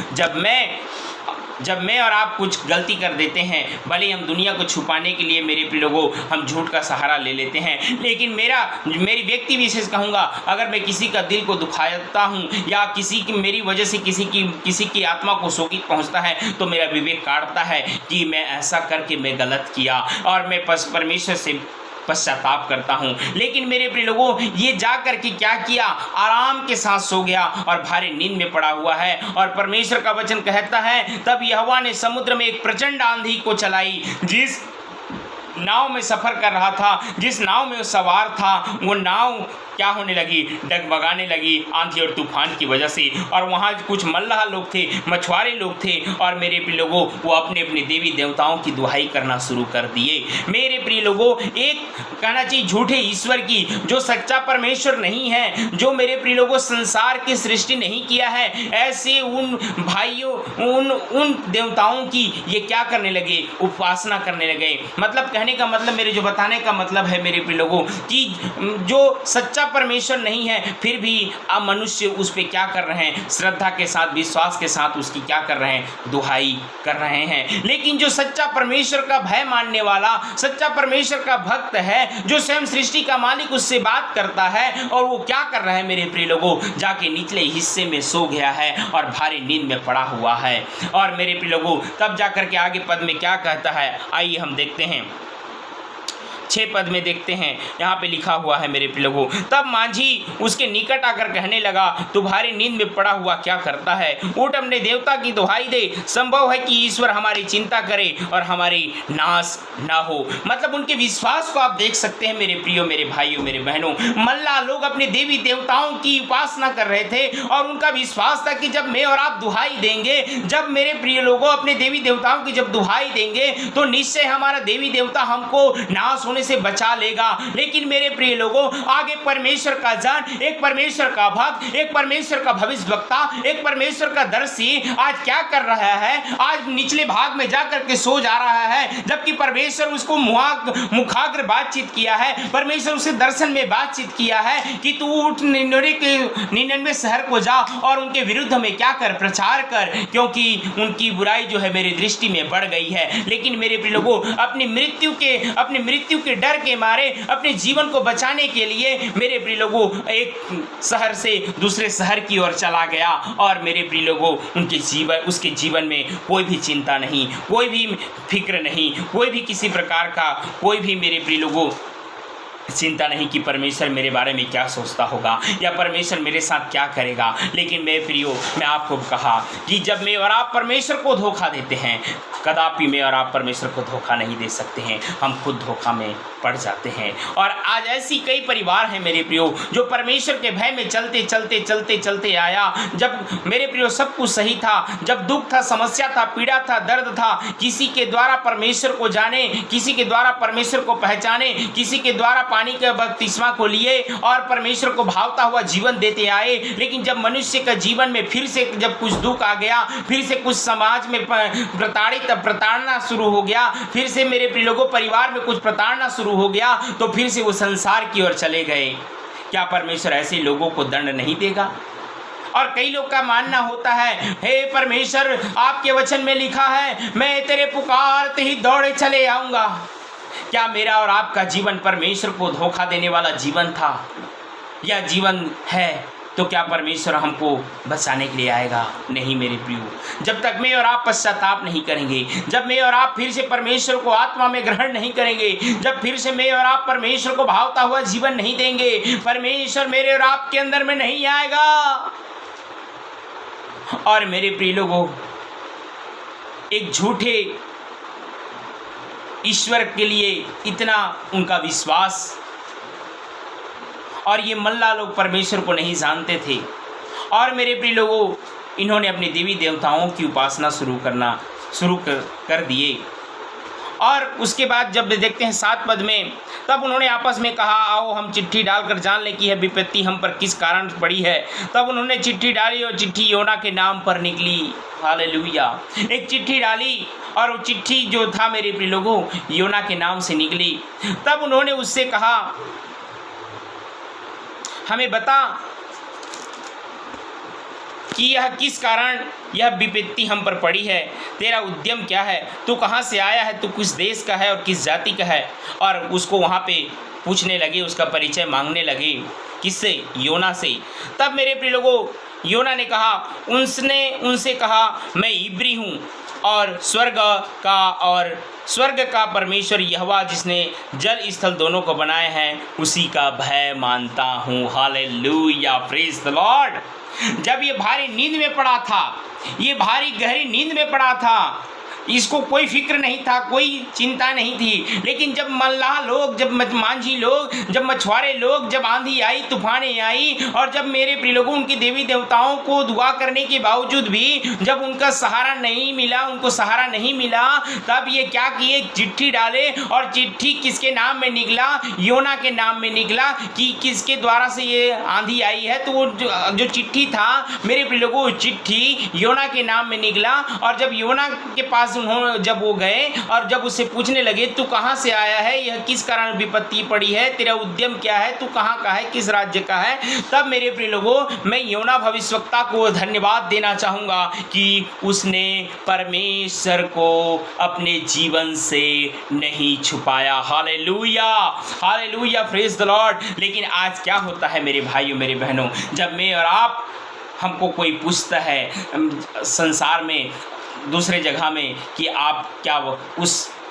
जब मैं और आप कुछ गलती कर देते हैं, भले हम दुनिया को छुपाने के लिए मेरे प्रिय लोगों हम झूठ का सहारा ले लेते हैं, लेकिन मेरी व्यक्ति विशेष कहूँगा, अगर मैं किसी का दिल को दुखाता हूँ या मेरी वजह से किसी की आत्मा को शोकित पहुँचता है, तो मेरा विवेक काटता है कि मैं ऐसा करके मैं गलत किया और मैं परमेश्वर से पश्चाताप करता हूँ। लेकिन मेरे प्रिय लोगों ये जा करके क्या किया? आराम के साथ सो गया और भारी नींद में पड़ा हुआ है। और परमेश्वर का वचन कहता है, तब यहोवा ने समुद्र में एक प्रचंड आंधी को चलाई। जिस नाव में सफ़र कर रहा था, जिस नाव में वो सवार था, वो नाव क्या होने लगी? डगमगाने लगी आंधी और तूफान की वजह से। और वहाँ कुछ मल्लाह लोग थे, मछुआरे लोग थे और मेरे प्रिय लोगों वो अपने अपने देवी देवताओं की दुहाई करना शुरू कर दिए। मेरे प्रिय लोगों एक कहना चाहिए झूठे ईश्वर की, जो सच्चा परमेश्वर नहीं है, जो मेरे प्रिय लोगों संसार की सृष्टि नहीं किया है, ऐसे उन भाइयों उन देवताओं की ये क्या करने लगे? उपासना करने लगे। मतलब कहने का मतलब, मेरे जो बताने का मतलब है मेरे प्रिय लोगों कि जो सच्चा सच्चा परमेश्वर नहीं है, फिर भी अब मनुष्य उस पर क्या कर रहे हैं, श्रद्धा के साथ, विश्वास के साथ उसकी क्या कर रहे हैं, दुहाई कर रहे हैं। लेकिन जो सच्चा परमेश्वर का भय मानने वाला, सच्चा परमेश्वर का भक्त है, जो स्वयं सृष्टि का मालिक उससे बात करता है, और वो क्या कर रहा है मेरे प्रिय लोगों, जाके निचले हिस्से में सो गया है और भारी नींद में पड़ा हुआ है। और मेरे प्रिय लोगों, तब जाकर के आगे पद में क्या कहता है, आइए हम देखते हैं। 6 पद में देखते हैं, यहाँ पे लिखा हुआ है मेरे प्रिय लोगों, तब मांझी उसके निकट आकर कहने लगा, तू भारी नींद में पड़ा हुआ क्या करता है, उठ अपने देवता की दुहाई दे, संभव है कि ईश्वर हमारी चिंता करे और हमारी नाश ना हो। मतलब उनके विश्वास को आप देख सकते हैं मेरे प्रियो, मेरे भाइयों, मेरे बहनों। मल्ला लोग अपने देवी देवताओं की उपासना कर रहे थे और उनका विश्वास था कि जब मैं और आप दुहाई देंगे, जब मेरे प्रिय लोगों अपने देवी देवताओं की जब दुहाई देंगे तो निश्चय हमारा देवी देवता हमको नाश होने से बचा लेगा। लेकिन मेरे प्रिय लोगों, आगे परमेश्वर का जन, एक परमेश्वर का भक्त, एक परमेश्वर का भविष्यवक्ता, एक परमेश्वर का दर्शी आज क्या कर रहा है, आज निचले भाग में जाकर के सो जा रहा है, जबकि परमेश्वर उसको मुखाग्र बातचीत किया है, परमेश्वर उसे दर्शन में बातचीत किया है कि तू उठ निन्यानवे शहर को जा और उनके विरुद्ध में क्या कर, प्रचार कर, क्योंकि उनकी बुराई जो है मेरी दृष्टि में बढ़ गई है। लेकिन मेरे प्रिय लोगों, अपनी मृत्यु के डर के मारे, अपने जीवन को बचाने के लिए मेरे प्रिय लोगों एक शहर से दूसरे शहर की ओर चला गया। और मेरे प्रिय लोगों, उसके जीवन में कोई भी चिंता नहीं, कोई भी फिक्र नहीं, कोई भी किसी प्रकार का कोई भी मेरे प्रिय लोगों चिंता नहीं कि परमेश्वर मेरे बारे में क्या सोचता होगा या परमेश्वर मेरे साथ क्या करेगा। लेकिन मेरे प्रियो, मैं आपको कहा कि जब मैं और आप परमेश्वर को धोखा देते हैं, कदापि मैं और आप परमेश्वर को धोखा नहीं दे सकते हैं, हम खुद धोखा में पड़ जाते हैं। और आज ऐसी कई परिवार हैं मेरे प्रियो जो परमेश्वर के भय में चलते आया। जब मेरे प्रियो सब कुछ सही था, जब दुख था, समस्या था, पीड़ा था, दर्द था, किसी के द्वारा परमेश्वर को जाने, किसी के द्वारा परमेश्वर को पहचाने, किसी के द्वारा पानी के बपतिस्मा को लिए और परमेश्वर को भावता हुआ जीवन देते आए। लेकिन जब मनुष्य का जीवन में फिर से जब कुछ दुख आ गया, फिर से कुछ समाज में प्रताड़ना शुरू हो गया, फिर से मेरे प्रिय लोगों परिवार में कुछ प्रताड़ना शुरू हो गया, तो फिर से वो संसार की ओर चले गए। क्या परमेश्वर ऐसे लोगों को दंड नहीं देगा? और कई लोग का मानना होता है, हे परमेश्वर, आपके वचन में लिखा है मैं तेरे पुकारते ही दौड़े चले आऊँगा। क्या मेरा और आपका जीवन परमेश्वर को धोखा देने वाला जीवन था या जीवन है? तो क्या परमेश्वर हमको बचाने के लिए आएगा? नहीं मेरे प्रियो। जब तक मैं और आप पश्चाताप नहीं करेंगे, जब मैं और आप फिर से परमेश्वर को आत्मा में ग्रहण नहीं करेंगे, जब फिर से मैं और आप परमेश्वर को भावता हुआ जीवन नहीं देंगे, परमेश्वर मेरे और आपके अंदर में नहीं आएगा। और मेरे प्रिय लोगों, एक झूठे ईश्वर के लिए इतना उनका विश्वास, और ये मल्ला लोग परमेश्वर को नहीं जानते थे। और मेरे प्रिय लोगों, इन्होंने अपने देवी देवताओं की उपासना शुरू कर दिए। और उसके बाद जब देखते हैं 7 पद में, तब उन्होंने आपस में कहा, आओ हम चिट्ठी डालकर जान लें कि यह विपत्ति हम पर किस कारण पड़ी है। तब उन्होंने चिट्ठी डाली और चिट्ठी योना के नाम पर निकली। हालेलुया। एक चिट्ठी डाली और वो चिट्ठी जो था मेरे प्रिय लोगों योना के नाम से निकली। तब उन्होंने उससे कहा, हमें बता कि यह किस कारण यह विपत्ति हम पर पड़ी है, तेरा उद्यम क्या है, तू कहाँ से आया है, तू किस देश का है और किस जाति का है। और उसको वहाँ पे पूछने लगे, उसका परिचय मांगने लगे। किससे? योना से। तब मेरे प्रिय लोगों योना ने कहा, उनसे कहा, मैं इब्री हूँ और स्वर्ग का परमेश्वर यहोवा जिसने जल स्थल दोनों को बनाए हैं उसी का भय मानता हूँ। Hallelujah, praise the Lord. जब ये भारी नींद में पड़ा था, ये भारी गहरी नींद में पड़ा था, इसको कोई फिक्र नहीं था, कोई चिंता नहीं थी। लेकिन जब मल्लाह लोग, जब मांझी लोग, जब मछुआरे लोग, जब आंधी आई, तूफानें आई, और जब मेरे प्रिय लोगों उनकी देवी देवताओं को दुआ करने के बावजूद भी जब उनका सहारा नहीं मिला, उनको सहारा नहीं मिला, तब ये क्या किए, चिट्ठी डाले। और चिट्ठी किसके नाम में निकला? योना के नाम में निकला कि किसके द्वारा से ये आंधी आई है। तो वो जो चिट्ठी था मेरे प्रिय लोगों, चिट्ठी योना के नाम में निकला। और जब योना के पास पास जब वो गए और जब उससे पूछने लगे तू कहाँ से आया है, यह किस कारण विपत्ति पड़ी है, तेरा उद्यम क्या है, तू कहाँ का है, किस राज्य का है, तब मेरे प्रिय लोगों मैं योना भविष्यवक्ता को धन्यवाद देना चाहूँगा कि उसने परमेश्वर को अपने जीवन से नहीं छुपाया। Hallelujah, hallelujah, praise the Lord. लेकिन आज क्या होता है मेरे भाइयों मेरे बहनों, जब मैं और आप हमको कोई पूछता है संसार में दूसरे जगह में कि आप क्या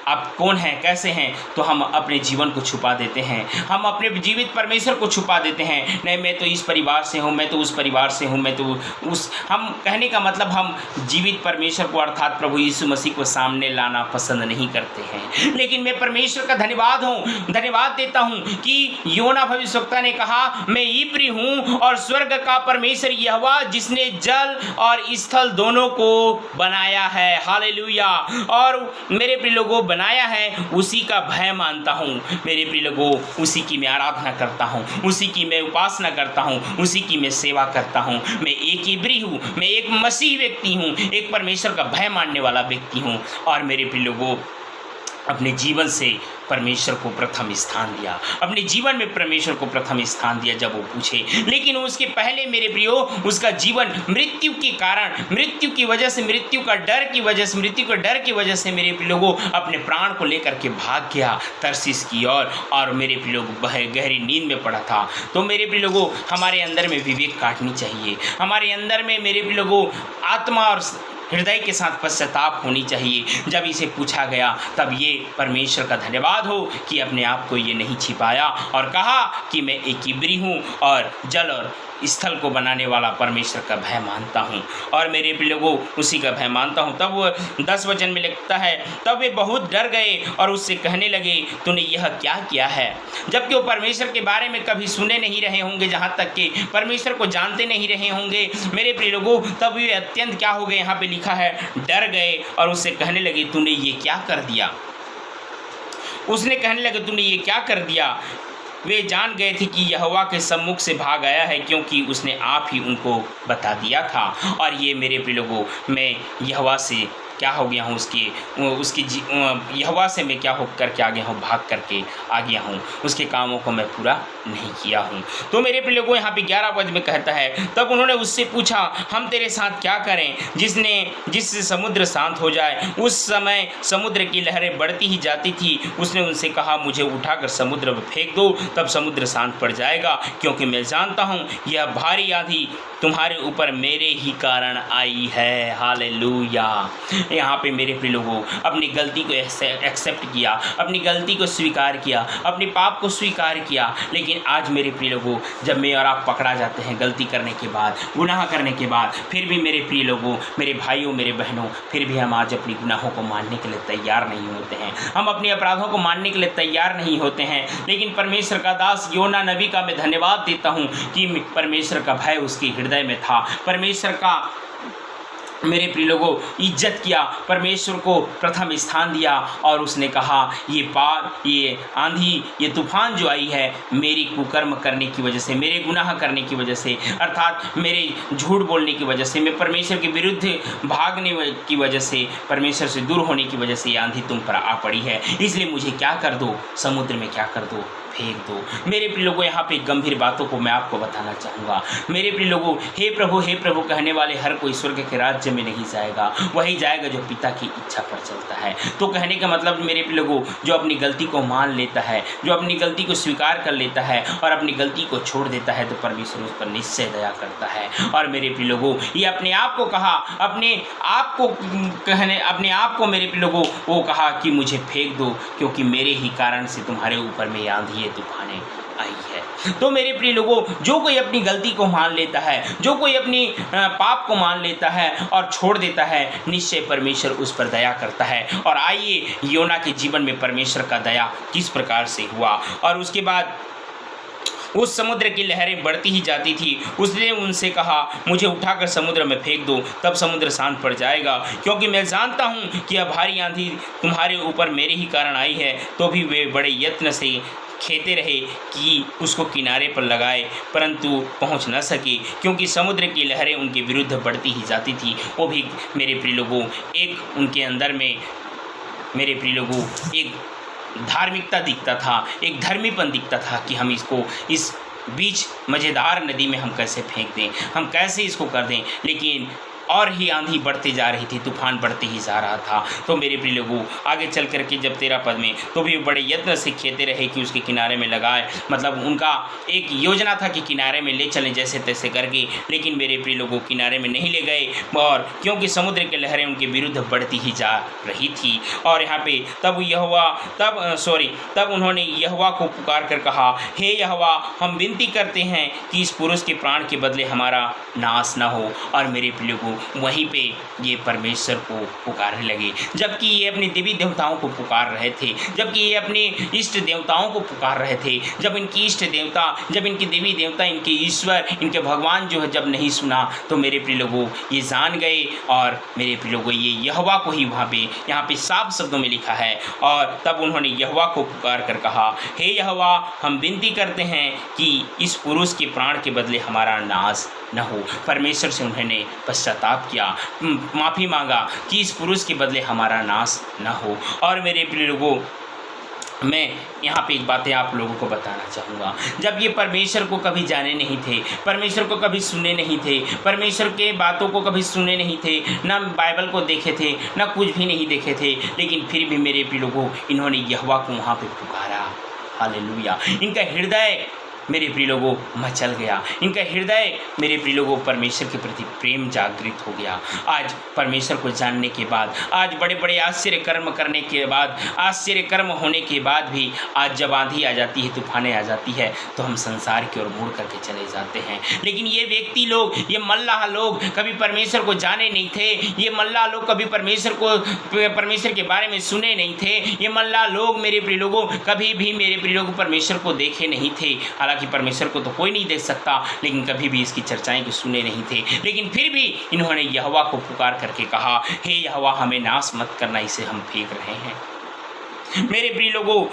आप कौन हैं, कैसे हैं, तो हम अपने जीवन को छुपा देते हैं, हम अपने जीवित परमेश्वर को छुपा देते हैं। नहीं, मैं तो इस परिवार से हूँ, मैं तो उस परिवार से हूँ, मैं तो हम कहने का मतलब हम जीवित परमेश्वर को अर्थात प्रभु यीशु मसीह को सामने लाना पसंद नहीं करते हैं। लेकिन मैं परमेश्वर का धन्यवाद देता हूँ कि योना भविष्यवक्ता ने कहा मैं इब्री हूँ और स्वर्ग का परमेश्वर यहोवा जिसने जल और स्थल दोनों को बनाया है। हालेलुया। और मेरे प्रिय लोगों बनाया है उसी का भय मानता हूँ मेरे प्रिय लोगों, उसी की मैं आराधना करता हूँ, उसी की मैं उपासना करता हूँ, उसी की मैं सेवा करता हूँ। मैं एक इब्री हूँ, मैं एक मसीह व्यक्ति हूँ, एक परमेश्वर का भय मानने वाला व्यक्ति हूँ। और मेरे प्रिय लोगों अपने जीवन से परमेश्वर को प्रथम स्थान दिया, अपने जीवन में परमेश्वर को प्रथम स्थान दिया जब वो पूछे। लेकिन उसके पहले मेरे प्रियो उसका जीवन मृत्यु के कारण, मृत्यु की वजह से, मृत्यु का डर की वजह से, मृत्यु के डर की वजह से मेरे प्रिय लोगों अपने प्राण को लेकर के भाग गया तरसीस की ओर। और मेरे प्रिय लोग गहरी नींद में पड़ा था। तो मेरे प्रिय लोगों हमारे अंदर में विवेक काटनी चाहिए, हमारे अंदर में मेरे प्रिय लोगों आत्मा और हृदय के साथ पश्चाताप होनी चाहिए। जब इसे पूछा गया तब ये परमेश्वर का धन्यवाद हो कि अपने आप को ये नहीं छिपाया और कहा कि मैं एक इब्री हूँ और जल और स्थल को बनाने वाला परमेश्वर का भय मानता हूँ। और मेरे प्रिय लोगों उसी का भय मानता हूँ। तब वो 10 वचन में लिखता है तब वे बहुत डर गए और उससे कहने लगे तूने यह क्या किया है। जबकि वो परमेश्वर के बारे में कभी सुने नहीं रहे होंगे, जहाँ तक कि परमेश्वर को जानते नहीं रहे होंगे मेरे प्रिय लोगों, तब वे अत्यंत क्या हो गए, यहाँ पे लिखा है डर गए और उससे कहने लगे तूने ये क्या कर दिया। उसने कहने लगे तूने ये क्या कर दिया। वे जान गए थे कि यहोवा के सम्मुख से भाग आया है क्योंकि उसने आप ही उनको बता दिया था। और ये मेरे प्रिय लोगों मैं यहोवा से क्या हो गया हूँ, उसकी यहोवा से मैं क्या हो करके आ गया हूँ, भाग करके आ गया हूँ, उसके कामों को मैं पूरा नहीं किया हूँ। तो मेरे प्रिय लोगों यहाँ पे 11 पद में कहता है तब उन्होंने उससे पूछा हम तेरे साथ क्या करें जिससे समुद्र शांत हो जाए। उस समय समुद्र की लहरें बढ़ती ही जाती थी। उसने उनसे कहा मुझे उठाकर समुद्र में फेंक दो, तब समुद्र शांत पड़ जाएगा, क्योंकि मैं जानता हूँ यह भारी आंधी तुम्हारे ऊपर मेरे ही कारण आई है। हालेलुया। यहाँ पे मेरे प्रिय लोगों अपनी गलती को एक्सेप्ट किया, अपनी गलती को स्वीकार किया, अपने पाप को स्वीकार किया। लेकिन आज मेरे प्रिय लोगों जब मैं और आप पकड़ा जाते हैं गलती करने के बाद, गुनाह करने के बाद, फिर भी मेरे प्रिय लोगों, मेरे भाइयों, मेरे बहनों, फिर भी हम आज अपनी गुनाहों को मानने के लिए तैयार नहीं होते हैं, हम अपने अपराधों को मानने के लिए तैयार नहीं होते हैं। लेकिन परमेश्वर का दास योना नबी का मैं धन्यवाद देता हूँ कि परमेश्वर का भय उसके हृदय में था, परमेश्वर का मेरे प्रिय लोगों इज्जत किया, परमेश्वर को प्रथम स्थान दिया। और उसने कहा ये आंधी, ये तूफान जो आई है मेरी कुकर्म करने की वजह से, मेरे गुनाह करने की वजह से, अर्थात मेरे झूठ बोलने की वजह से, मैं परमेश्वर के विरुद्ध भागने की वजह से, परमेश्वर से दूर होने की वजह से ये आंधी तुम पर आ पड़ी है। इसलिए मुझे क्या कर दो, समुद्र में क्या कर दो, फेंक दो। मेरे प्रिय लोगों यहाँ पे गंभीर बातों को मैं आपको बताना चाहूँगा। मेरे प्रिय लोगों हे प्रभु कहने वाले हर कोई स्वर्ग के राज्य में नहीं जाएगा, वही जाएगा जो पिता की इच्छा पर चलता है। तो कहने का मतलब मेरे प्रिय लोगों जो अपनी गलती को मान लेता है, जो अपनी गलती को स्वीकार कर लेता है और अपनी गलती को छोड़ देता है, तो परमेश्वर उस पर निश्चय दया करता है। और मेरे प्रिय लोगों ये अपने आप को कहा, अपने आप को मेरे प्रिय लोगों वो कहा कि मुझे फेंक दो, क्योंकि मेरे ही कारण से तुम्हारे ऊपर में आंधी तूफाने आई है। तो मेरे प्रिय लोगों जो कोई अपनी गलती को मान लेता है, जो कोई अपनी पाप को मान लेता है और छोड़ देता है, निश्चय परमेश्वर उस पर दया करता है। और आइए योना के जीवन में परमेश्वर का दया किस प्रकार से हुआ। और उसके बाद उस समुद्र की लहरें बढ़ती ही जाती थी। उसने उनसे कहा मुझे उठाकर समुद्र में फेंक दो, तब समुद्र शांत पड़ जाएगा, क्योंकि मैं जानता हूँ कि यह भारी आंधी तुम्हारे ऊपर मेरे ही कारण आई है। तो भी वे बड़े यत्न से खेते रहे कि उसको किनारे पर लगाए, परंतु पहुंच न सके, क्योंकि समुद्र की लहरें उनके विरुद्ध बढ़ती ही जाती थी। वो भी मेरे प्रिय लोगों, एक उनके अंदर में मेरे प्रिय लोगों एक धार्मिकता दिखता था, एक धर्मीपन दिखता था कि हम इसको इस बीच मज़ेदार नदी में हम कैसे फेंक दें, हम कैसे इसको कर दें। लेकिन और ही आंधी बढ़ती जा रही थी, तूफान बढ़ते ही जा रहा था। तो मेरे प्रिय लोगों, आगे चल करके जब 13 पद में, तो भी बड़े यत्न से खेते रहे कि उसके किनारे में लगाए। मतलब उनका एक योजना था कि किनारे में ले चलें जैसे तैसे करके, लेकिन मेरे प्रिय लोगों किनारे में नहीं ले गए, और क्योंकि समुद्र की लहरें उनके विरुद्ध बढ़ती ही जा रही थी। और यहाँ पे तब उन्होंने यहोवा को पुकार कर कहा, हे यहोवा, हम विनती करते हैं कि इस पुरुष के प्राण के बदले हमारा नाश न हो। और मेरे प्रिय लोगों, वहीं पे ये परमेश्वर को पुकारने लगे, जबकि ये अपने देवी देवताओं को पुकार रहे थे, जबकि ये अपने इष्ट देवताओं को पुकार रहे थे। जब इनकी इष्ट देवता, जब इनके देवी देवता, इनके ईश्वर, इनके भगवान जो है जब नहीं सुना, तो मेरे प्रिय लोगों ये जान गए। और मेरे प्रिय लोगों, ये यहोवा को ही यहाँ पे साफ शब्दों में लिखा है। और तब उन्होंने यहोवा को पुकार कर कहा, हे यहोवा, हम विनती करते हैं कि इस पुरुष के प्राण के बदले हमारा नाश न हो। परमेश्वर से उन्होंने पश्चाताप किया, माफ़ी मांगा कि इस पुरुष के बदले हमारा नाश न हो। और मेरे प्रिय लोगों, मैं यहाँ पे एक बातें आप लोगों को बताना चाहूँगा। जब ये परमेश्वर को कभी जाने नहीं थे, परमेश्वर को कभी सुने नहीं थे, परमेश्वर के बातों को कभी सुने नहीं थे, ना बाइबल को देखे थे, ना कुछ भी नहीं देखे थे, लेकिन फिर भी मेरे प्रिय लोगों, इन्होंने यहोवा को वहाँ पे पुकारा। हालेलुया। इनका हृदय मेरे प्रिय लोगों मचल गया, इनका हृदय मेरे प्रिय लोगों परमेश्वर के प्रति प्रेम जागृत हो गया। आज परमेश्वर को जानने के बाद, आज बड़े बड़े आश्चर्य कर्म करने के बाद, आश्चर्य कर्म होने के बाद भी आज जब आंधी आ जाती है, तूफानें आ जाती है, तो हम संसार की ओर मुड़ करके चले जाते हैं। लेकिन ये व्यक्ति लोग, ये मल्लाह लोग कभी परमेश्वर को जाने नहीं थे, ये मल्लाह लोग कभी परमेश्वर के बारे में सुने नहीं थे, ये मल्लाह लोग मेरे प्रिय लोगों कभी भी मेरे प्रिय लोग परमेश्वर को देखे नहीं थे। हालांकि परमेश्वर को तो कोई नहीं देख सकता, लेकिन कभी भी इसकी चर्चाएं को सुने नहीं थे। लेकिन फिर भी इन्होंने यहोवा को पुकार करके कहा, हे यहोवा, हमें नाश मत करना, इसे हम फेंक रहे हैं। मेरे प्रिय लोगों,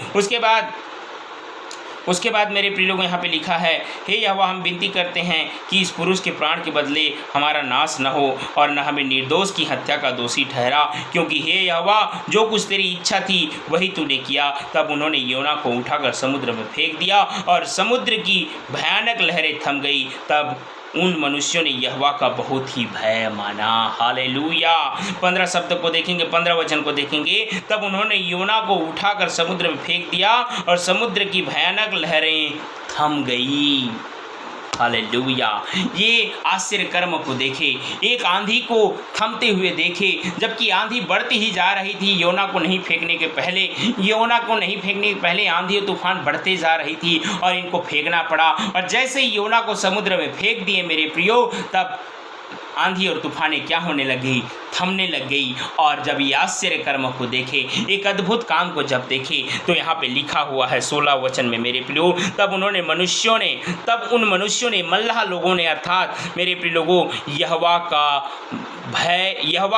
उसके बाद मेरे प्रिय लोगों यहाँ पे लिखा है, हे यहोवा, हम विनती करते हैं कि इस पुरुष के प्राण के बदले हमारा नाश न हो, और न हमें निर्दोष की हत्या का दोषी ठहरा, क्योंकि हे यहोवा, जो कुछ तेरी इच्छा थी वही तूने किया। तब उन्होंने योना को उठाकर समुद्र में फेंक दिया, और समुद्र की भयानक लहरें थम गई। तब उन मनुष्यों ने यहोवा का बहुत ही भय माना। हालेलुया। 15 शब्द को देखेंगे, 15 वचन को देखेंगे। तब उन्होंने योना को उठाकर समुद्र में फेंक दिया, और समुद्र की भयानक लहरें थम गई। हालेलुया। ये आश्चर्य कर्म को देखे, एक आंधी को थमते हुए देखे, जबकि आंधी बढ़ती ही जा रही थी। योना को नहीं फेंकने के पहले आंधी और तूफान बढ़ते जा रही थी, और इनको फेंकना पड़ा। और जैसे ही योना को समुद्र में फेंक दिए मेरे प्रियो, तब आंधी और तूफानें क्या होने लगी? थमने लग गई। और जब ये आश्चर्य कर्म को देखे, एक अद्भुत काम को जब देखे, तो यहाँ पे लिखा हुआ है 16 वचन में मेरे प्रियो, तब उन मनुष्यों ने मल्लाह लोगों ने, अर्थात मेरे प्रिय लोगों, यहोवा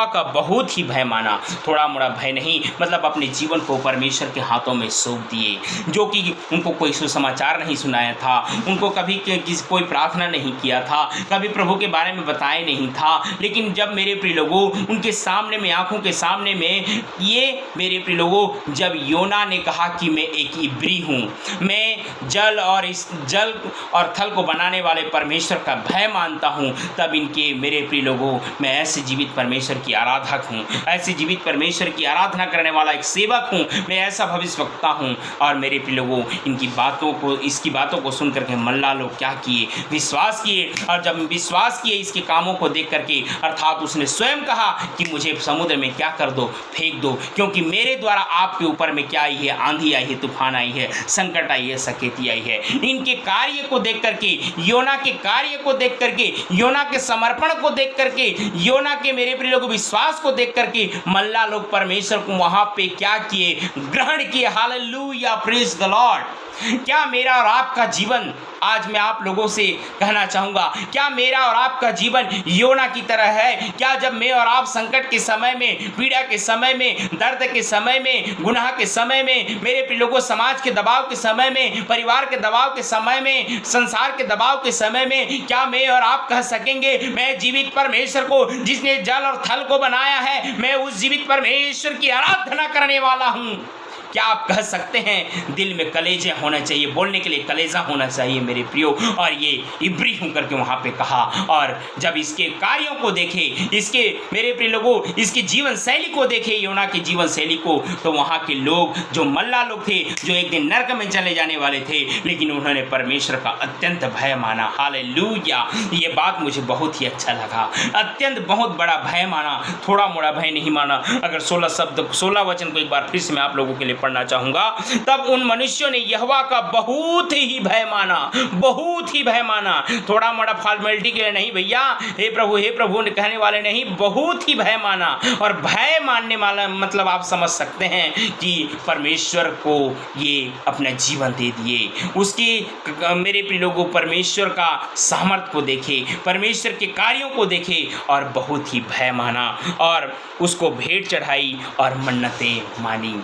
का बहुत ही भय माना। थोड़ा मोड़ा भय नहीं, मतलब अपने जीवन को परमेश्वर के हाथों में सौंप दिए। जो कि उनको कोई सुसमाचार नहीं सुनाया था, उनको कभी कोई प्रार्थना नहीं किया था, कभी प्रभु के बारे में बताया नहीं था। लेकिन जब मेरे प्रिय लोगों उनके सामने में, आंखों के सामने में, ये मेरे प्रिय लोगों, जब योना ने कहा कि मैं एक इब्री हूँ, मैं जल और थल को बनाने वाले परमेश्वर का भय मानता हूँ, तब इनके मेरे प्रिय लोगों, मैं ऐसे जीवित परमेश्वर की आराधक हूँ, ऐसे जीवित परमेश्वर की आराधना करने वाला एक सेवक हूँ, मैं ऐसा भविष्यवक्ता हूँ। और मेरे प्रिय लोगों, इसकी बातों को सुन करके मल्लाह लोग क्या किए? विश्वास किए। और जब विश्वास किए इसके कामों को देख करके, अर्थात उसने स्वयं कहा कि मुझे समुद्र में क्या कर दो, फेंक दो, क्योंकि मेरे द्वारा आपके ऊपर में क्या आई है? आंधी आई है, तूफान आई है, संकट आई है, सकेती आई है। इनके कार्य को देख करके, योना के कार्य को देख करके, योना के समर्पण को देख करके, योना के मेरे प्रिय लोगों विश्वास को देख करके, मल्लाह लोग परमेश्वर को वहां पे क्या किए? ग्रहण किए। Hallelujah, praise the Lord. क्या मेरा और आपका जीवन, आज मैं आप लोगों से कहना चाहूँगा, क्या मेरा और आपका जीवन योना की तरह है? क्या जब मैं और आप संकट के समय में, पीड़ा के समय में, दर्द के समय में, गुनाह के समय में, मेरे प्रिय लोगों समाज के दबाव के समय में, परिवार के दबाव के समय में, संसार के दबाव के समय में, क्या मैं और आप कह सकेंगे मैं जीवित परमेश्वर को, जिसने जल और थल को बनाया है, मैं उस जीवित परमेश्वर की आराधना करने वाला हूँ? क्या आप कह सकते हैं? दिल में कलेजा होना चाहिए, बोलने के लिए कलेजा होना चाहिए मेरे प्रियो। और ये इब्री हूँ करके वहाँ पे कहा। और जब इसके कार्यों को देखे, इसके मेरे प्रिय लोगों इसकी जीवन शैली को देखे, योना की जीवन शैली को, तो वहाँ के लोग जो मल्ला लोग थे, जो एक दिन नरक में चले जाने वाले थे, लेकिन उन्होंने परमेश्वर का अत्यंत भय माना। हालेलुया। ये बात मुझे बहुत ही अच्छा लगा। अत्यंत बहुत बड़ा भय माना, थोड़ा मोड़ा भय नहीं माना। अगर 16 वचन को एक बार फिर से मैं आप लोगों के लिए पढ़ना चाहूंगा। तब उन मनुष्यों ने यहोवा का बहुत ही भय माना, बहुत ही भय माना। थोड़ा मोड़ा फॉर्मेलिटी के लिए नहीं भैया, हे प्रभु कहने वाले नहीं, बहुत ही भय माना। और भय मानने वाला मतलब आप समझ सकते हैं कि परमेश्वर को ये अपना जीवन दे दिए। उसकी मेरे प्रिय लोगों परमेश्वर का सामर्थ्य को देखे, परमेश्वर के कार्यों को देखे और बहुत ही भय माना और उसको भेंट चढ़ाई और मन्नतें मानी।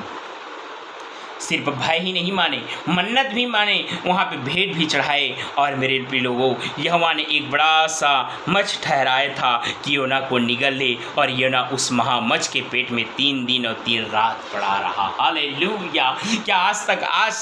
सिर्फ भय ही नहीं माने, मन्नत भी माने, वहाँ पे भेंट भी चढ़ाए। और मेरे प्रिय लोगों यहोवा ने एक बड़ा सा मछ ठहराया था कि योना को निगल ले, और योना उस महामछ के पेट में 3 दिन और 3 रात पड़ा रहा। हालेलुया। क्या आज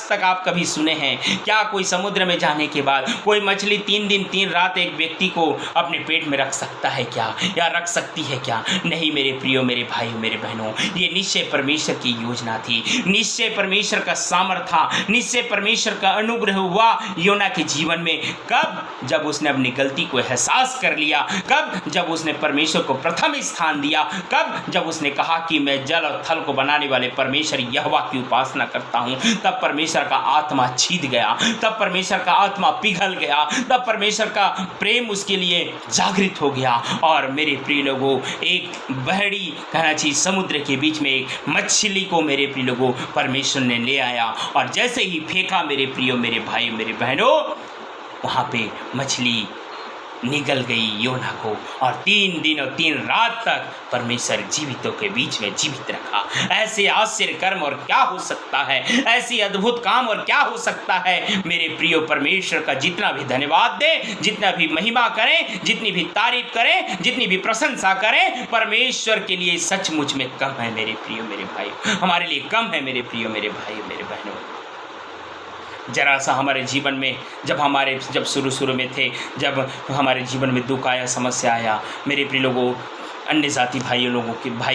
तक आप कभी सुने हैं क्या कोई समुद्र में जाने के बाद कोई मछली 3 दिन 3 रात एक व्यक्ति को अपने पेट में रख सकता है क्या, या रख सकती है क्या? नहीं मेरे प्रियो, मेरे भाइयों, मेरे बहनों, ये निश्चय परमेश्वर की योजना थी, निश्चय परमेश्वर का सामर्थ्य था, निश्चय परमेश्वर का अनुग्रह हुआ योना के जीवन में। कब? जब उसने अपनी गलती को एहसास कर लिया। कब? जब उसने परमेश्वर को प्रथम स्थान दिया। कब? जब उसने कहा कि मैं जल और थल को बनाने वाले परमेश्वर यहोवा की उपासना करता हूं। तब परमेश्वर का आत्मा छीद गया, तब परमेश्वर का आत्मा पिघल गया, तब परमेश्वर का प्रेम उसके लिए जागृत हो गया। और मेरे प्रिय लोगों एक बहरी कहना चाहिए समुद्र के बीच में एक मछली को मेरे प्रिय लोगों परमेश्वर ने ले आया, और जैसे ही फेंका मेरे प्रियो, मेरे भाई, मेरे बहनों, वहाँ पे मछली निगल गई योना को, और 3 दिन और 3 रात तक परमेश्वर जीवितों के बीच में जीवित रखा। ऐसे आश्चर्य कर्म और क्या हो सकता है, ऐसी अद्भुत काम और क्या हो सकता है? मेरे प्रियो परमेश्वर का जितना भी धन्यवाद दें, जितना भी महिमा करें, जितनी भी तारीफ करें, जितनी भी प्रशंसा करें, परमेश्वर के लिए सचमुच में कम है मेरे प्रियो, मेरे भाई, हमारे लिए कम है मेरे प्रियो, मेरे भाई, मेरे बहनों। जरा सा हमारे जीवन में जब शुरू में थे, जब हमारे जीवन में दुख आया, समस्या आया, मेरे प्रिय लोगों अन्य जाति भाई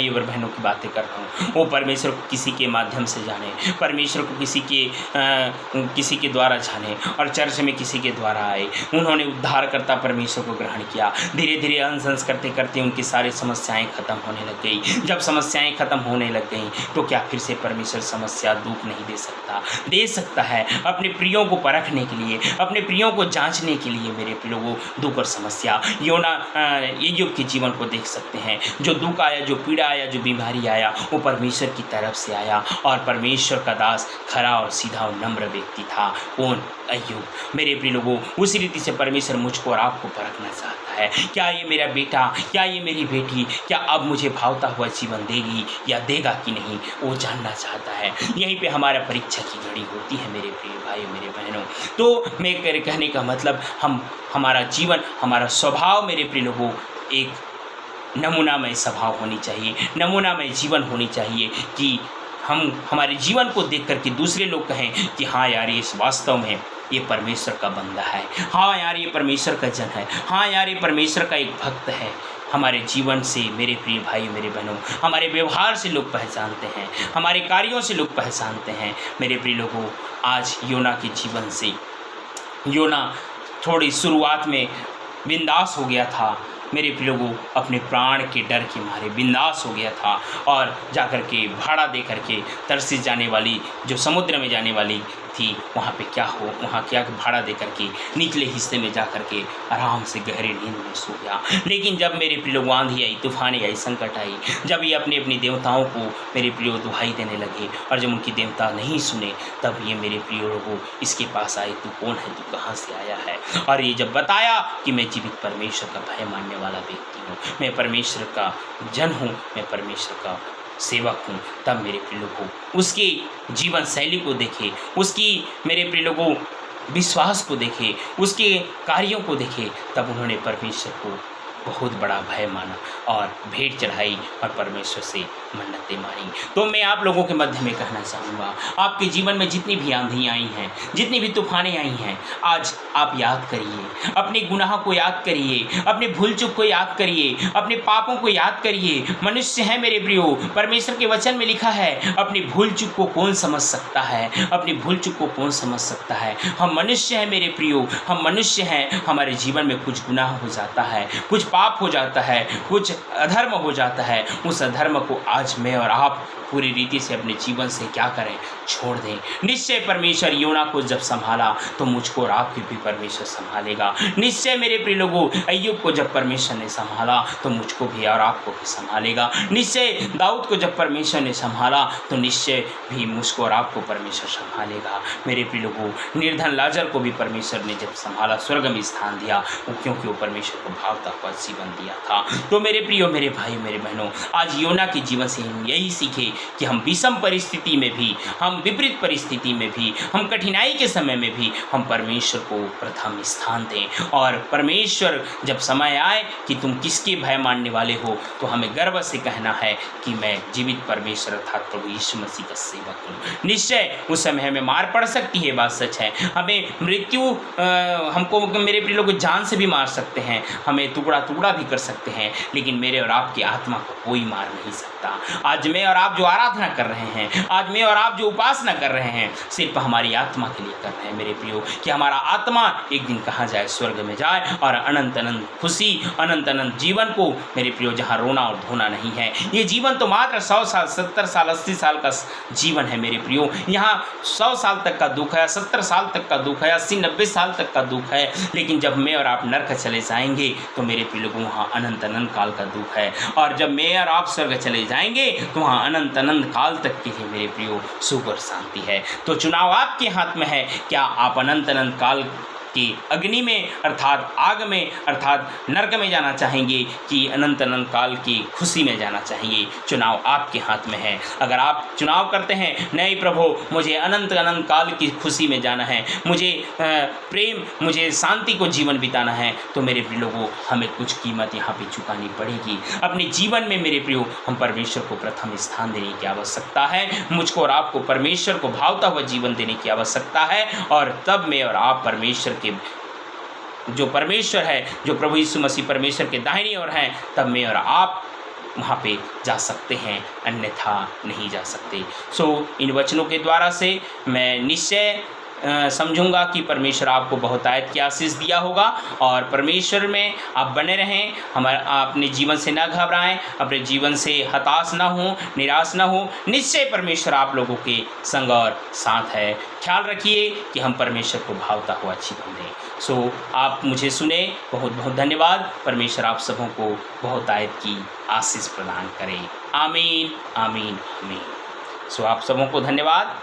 और बहनों की बातें कर रहा हूँ, वो परमेश्वर को किसी के माध्यम से जाने, परमेश्वर को किसी के द्वारा जाने, और चर्च में किसी के द्वारा आए, उन्होंने उद्धारकर्ता परमेश्वर को ग्रहण किया। धीरे धीरे अंश करते करते उनकी सारी समस्याएं खत्म होने लग गई। जब समस्याएं खत्म होने लग गई तो क्या फिर से परमेश्वर समस्या दुख नहीं दे सकता? दे सकता है, अपने प्रियों को परखने के लिए, अपने प्रियों को जांचने के लिए। मेरे प्रियों को दुख और समस्या योना अय्यूब के जीवन को देख सकते हैं। जो दुख आया, जो पीड़ा आया, जो बीमारी आया, वो परमेश्वर की तरफ से आया, और परमेश्वर का दास खरा और सीधा और नम्र व्यक्ति था। कौन? अय्यूब। मेरे प्रिय लोगों उसी रीति से परमेश्वर मुझको और आपको परखना चाहता है। क्या ये मेरा बेटा, क्या ये मेरी बेटी, क्या अब मुझे भावता हुआ जीवन देगी या देगा कि नहीं, वो जानना चाहता है। यहीं पे हमारा परीक्षा की घड़ी होती है मेरे प्रिय भाई, मेरे बहनों। तो मेरे कहने का मतलब हमारा जीवन, हमारा स्वभाव मेरे प्रिय लोगों एक नमूनामय स्वभाव होनी चाहिए, नमूनामय जीवन होनी चाहिए, कि हम हमारे जीवन को देख करके दूसरे लोग कहें कि हाँ यार ये वास्तव में ये परमेश्वर का बंदा है, हाँ यार ये परमेश्वर का जन है, हाँ यार ये परमेश्वर का एक भक्त है। हमारे जीवन से मेरे प्रिय भाई, मेरे बहनों, हमारे व्यवहार से लोग पहचानते हैं, हमारे कार्यों से लोग पहचानते हैं। मेरे प्रिय लोगों आज योना के जीवन से, योना थोड़ी शुरुआत में बिंदास हो गया था मेरे प्रिय लोगों, अपने प्राण के डर के मारे बिंदास हो गया था, और जाकर के भाड़ा दे करके तरसीस जाने वाली, जो समुद्र में जाने वाली थी वहाँ पे क्या हो, वहाँ क्या भाड़ा दे करके निचले हिस्से में जा करके आराम से गहरे नींद में सो गया। लेकिन जब मेरे प्रिय लोगों आंधी आई, तूफान आई, संकट आई, जब ये अपने अपने देवताओं को मेरे प्रियो दुहाई देने लगे और जब उनकी देवता नहीं सुने, तब ये मेरे प्रिय लोगों इसके पास आए, तू कौन है, तू कहाँ से आया है। और ये जब बताया कि मैं जीवित परमेश्वर का भय मानने वाला व्यक्ति हूँ, मैं परमेश्वर का जन हूँ, मैं परमेश्वर का सेवक हूँ, तब मेरे प्रिय लोगों उसकी जीवन शैली को देखे, उसकी मेरे प्रिय लोगों विश्वास को देखे, उसके कार्यों को देखे, तब उन्होंने परमेश्वर को बहुत बड़ा भय माना और भेंट चढ़ाई और परमेश्वर से मन्नतें मानी। तो मैं आप लोगों के मध्य में कहना चाहूँगा, आपके जीवन में जितनी भी आंधियाँ आई हैं, जितनी भी तूफानें आई हैं, आज आप याद करिए, अपने गुनाह को याद करिए, अपने भूल चूक को याद करिए, अपने पापों को याद करिए। मनुष्य है मेरे प्रियो, परमेश्वर के वचन में लिखा है, अपनी भूल चूक को कौन समझ सकता है, अपनी भूल चूक को कौन समझ सकता है। हम मनुष्य हैं मेरे प्रियो, हम मनुष्य हैं, हमारे जीवन में कुछ गुनाह हो जाता है, कुछ पाप हो जाता है, कुछ अधर्म हो जाता है। उस अधर्म को आज मैं और आप पूरी रीति से अपने जीवन से क्या करें, छोड़ दें। निश्चय परमेश्वर योना को जब संभाला तो मुझको और आपको भी परमेश्वर संभालेगा। निश्चय मेरे प्रिय लोगों अय्यूब को जब परमेश्वर ने संभाला तो मुझको भी और आपको भी संभालेगा। निश्चय दाऊद को जब परमेश्वर ने संभाला तो निश्चय भी मुझको और आपको परमेश्वर संभालेगा। मेरे प्रिय लोगों निर्धन लाजर को भी परमेश्वर ने जब संभाला, स्वर्ग में स्थान दिया, क्योंकि वो परमेश्वर को भावता हुआ जीवन दिया था। तो मेरे प्रियो, मेरे भाई, मेरे बहनों, आज योना के जीवन से हम यही सीखे कि हम विषम परिस्थिति में भी, हम विपरीत परिस्थिति में भी, हम कठिनाई के समय में भी हम परमेश्वर को प्रथम स्थान दें। और परमेश्वर जब समय आए कि तुम किसके भय मानने वाले हो, तो हमें गर्व से कहना है कि मैं जीवित परमेश्वर अर्थात प्रभु यीशु मसीह का सेवक हूँ। निश्चय उस समय हमें मार पड़ सकती है, बात सच है, हमें मृत्यु हमको मेरे प्रिय लोग जान से भी मार सकते हैं, हमें टुकड़ा टुकड़ा भी कर सकते हैं, लेकिन मेरे और आपकी आत्मा को कोई मार नहीं सकता। आज मैं और आप जो आराधना कर रहे हैं, आज मैं और आप जो उपासना कर रहे हैं, सिर्फ हमारी आत्मा के लिए कर रहे हैं मेरे प्रियो, कि हमारा आत्मा एक दिन कहाँ जाए, स्वर्ग में जाए और अनंत अनंत खुशी, अनंत अनंत जीवन को मेरे प्रियो, जहाँ रोना और धोना नहीं है। ये जीवन तो मात्र 100 साल, 70 साल, 80 साल का जीवन है मेरे प्रियो। यहाँ 100 साल तक का दुख है, 70 साल तक का दुख है, 80-90 साल तक का दुख है, लेकिन जब मैं और आप नरक चले जाएंगे तो मेरे प्रिय लोगों वहाँ अनंत अनंत काल का दुख है। और जब मैं और आप स्वर्ग चले जाएंगे तो वहाँ अनंत अनंत काल तक के लिए मेरे प्रियो सुख और शांति है। तो चुनाव आपके हाथ में है, क्या आप अनंत अनंत काल कि अग्नि में अर्थात आग में अर्थात नरक में जाना चाहेंगे कि अनंत अनंत काल की खुशी में जाना चाहेंगे। चुनाव आपके हाथ में है। अगर आप चुनाव करते हैं नहीं प्रभु मुझे अनंत अनंत काल की खुशी में जाना है, मुझे प्रेम, मुझे शांति को जीवन बिताना है, तो मेरे प्रिय लोगों हमें कुछ कीमत यहाँ पे चुकानी पड़ेगी। अपने जीवन में मेरे प्रियो हम परमेश्वर को प्रथम स्थान देने की आवश्यकता है। मुझको और आपको परमेश्वर को भावता हुआ जीवन देने की आवश्यकता है, और तब मैं और आप परमेश्वर के जो परमेश्वर है, जो प्रभु यीशु मसीह परमेश्वर के दाहिनी ओर हैं, तब मैं और आप वहाँ पे जा सकते हैं, अन्यथा नहीं जा सकते। इन वचनों के द्वारा से मैं निश्चय समझूंगा कि परमेश्वर आपको बहुत आयत की आशीष दिया होगा, और परमेश्वर में आप बने रहें। अपने जीवन से ना घबराएं, अपने जीवन से हताश ना हो, निराश ना हो। निश्चय परमेश्वर आप लोगों के संग और साथ है। ख्याल रखिए कि हम परमेश्वर को भावता हुआ जीवन दें। आप मुझे सुने, बहुत बहुत धन्यवाद। परमेश्वर आप सबों को बहुत आयत की आशीष प्रदान करें। आमीन आमीन आमीन। आप सबों को धन्यवाद।